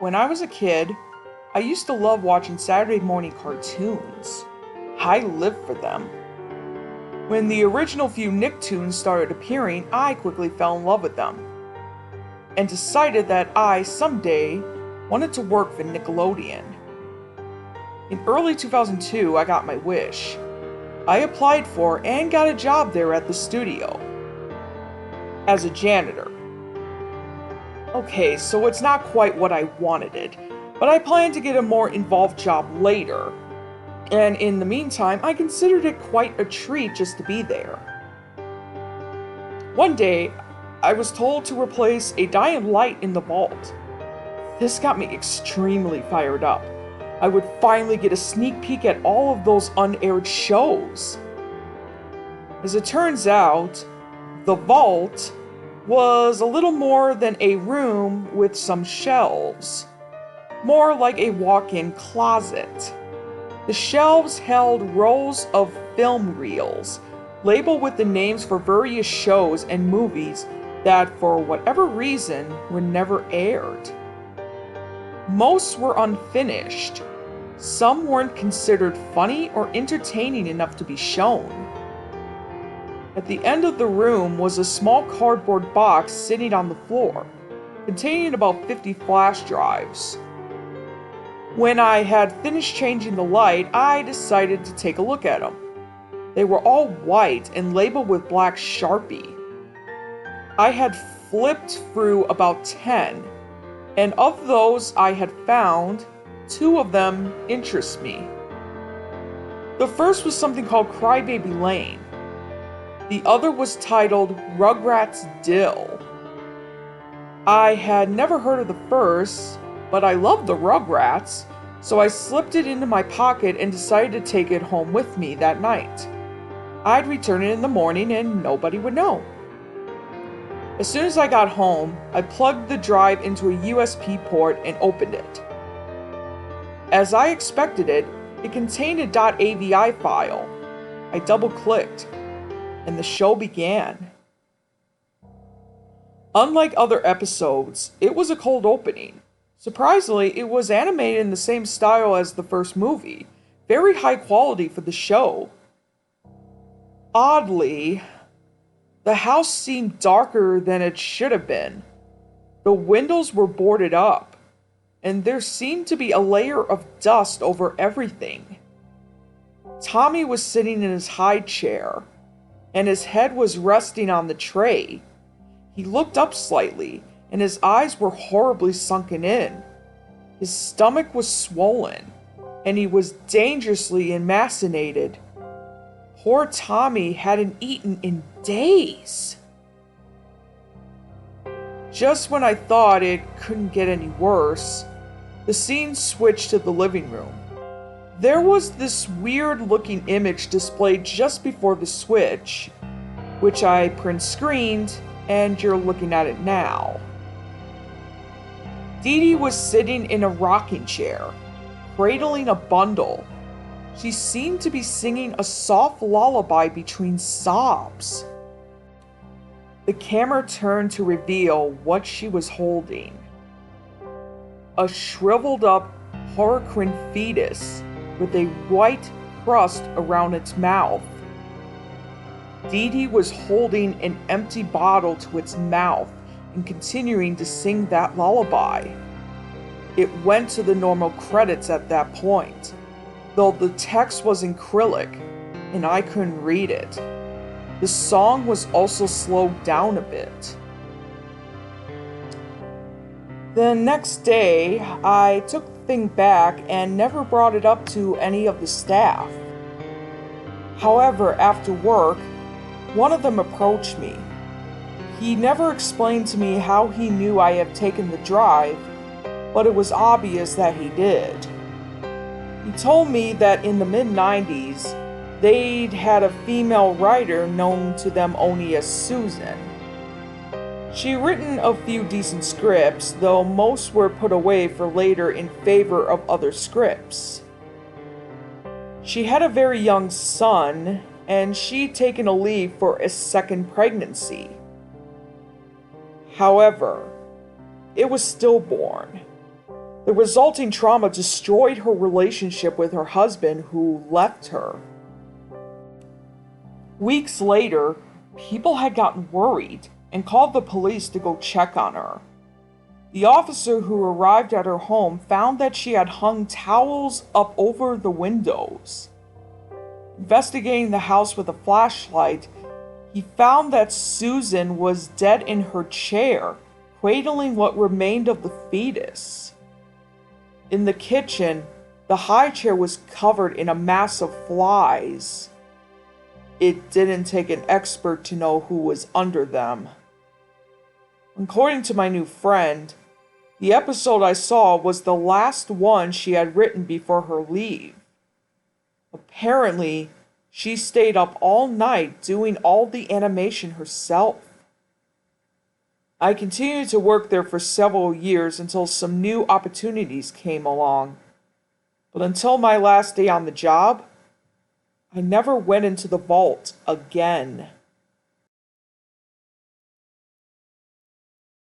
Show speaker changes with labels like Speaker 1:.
Speaker 1: When I was a kid, I used to love watching Saturday morning cartoons. I lived for them. When the original few Nicktoons started appearing, I quickly fell in love with them and decided that I, someday, wanted to work for Nickelodeon. In early 2002, I got my wish. I applied for and got a job there at the studio as a janitor. Okay, so it's not quite what I wanted it, but I planned to get a more involved job later. And in the meantime, I considered it quite a treat just to be there. One day, I was told to replace a dying light in the vault. This got me extremely fired up. I would finally get a sneak peek at all of those unaired shows. As it turns out, the vault was a little more than a room with some shelves. More like a walk-in closet. The shelves held rows of film reels, labeled with the names for various shows and movies that, for whatever reason, were never aired. Most were unfinished. Some weren't considered funny or entertaining enough to be shown. At the end of the room was a small cardboard box sitting on the floor, containing about 50 flash drives. When I had finished changing the light, I decided to take a look at them. They were all white and labeled with black Sharpie. I had flipped through about 10, and of those I had found, 2 of them interest me. The first was something called Crybaby Lane. The other was titled Rugrats Dill. I had never heard of the first, but I loved the Rugrats, so I slipped it into my pocket and decided to take it home with me that night. I'd return it in the morning and nobody would know. As soon as I got home, I plugged the drive into a USB port and opened it. As I expected it contained a .avi file. I double-clicked, and the show began. Unlike other episodes, it was a cold opening. Surprisingly, it was animated in the same style as the first movie, very high quality for the show. Oddly, the house seemed darker than it should have been. The windows were boarded up, and there seemed to be a layer of dust over everything. Tommy was sitting in his high chair, and his head was resting on the tray. He looked up slightly, and his eyes were horribly sunken in. His stomach was swollen, and he was dangerously emaciated. Poor Tommy hadn't eaten in days. Just when I thought it couldn't get any worse, the scene switched to the living room. There was this weird-looking image displayed just before the switch, which I print-screened, and you're looking at it now. Dee Dee was sitting in a rocking chair, cradling a bundle. She seemed to be singing a soft lullaby between sobs. The camera turned to reveal what she was holding. A shriveled-up Horrocrine fetus with a white crust around its mouth. Dee Dee was holding an empty bottle to its mouth and continuing to sing that lullaby. It went to the normal credits at that point, though the text was in Cyrillic and I couldn't read it. The song was also slowed down a bit. The next day, I took the thing back and never brought it up to any of the staff. However, after work, one of them approached me. He never explained to me how he knew I had taken the drive, but it was obvious that he did. He told me that in the mid-90s, they'd had a female writer known to them only as Susan. She'd written a few decent scripts, though most were put away for later in favor of other scripts. She had a very young son, and she'd taken a leave for a second pregnancy. However, it was stillborn. The resulting trauma destroyed her relationship with her husband, who left her. Weeks later, people had gotten worried and called the police to go check on her. The officer who arrived at her home found that she had hung towels up over the windows. Investigating the house with a flashlight, he found that Susan was dead in her chair, cradling what remained of the fetus. In the kitchen, the high chair was covered in a mass of flies. It didn't take an expert to know who was under them. According to my new friend, the episode I saw was the last one she had written before her leave. Apparently, she stayed up all night doing all the animation herself. I continued to work there for several years until some new opportunities came along. But until my last day on the job, I never went into the vault again.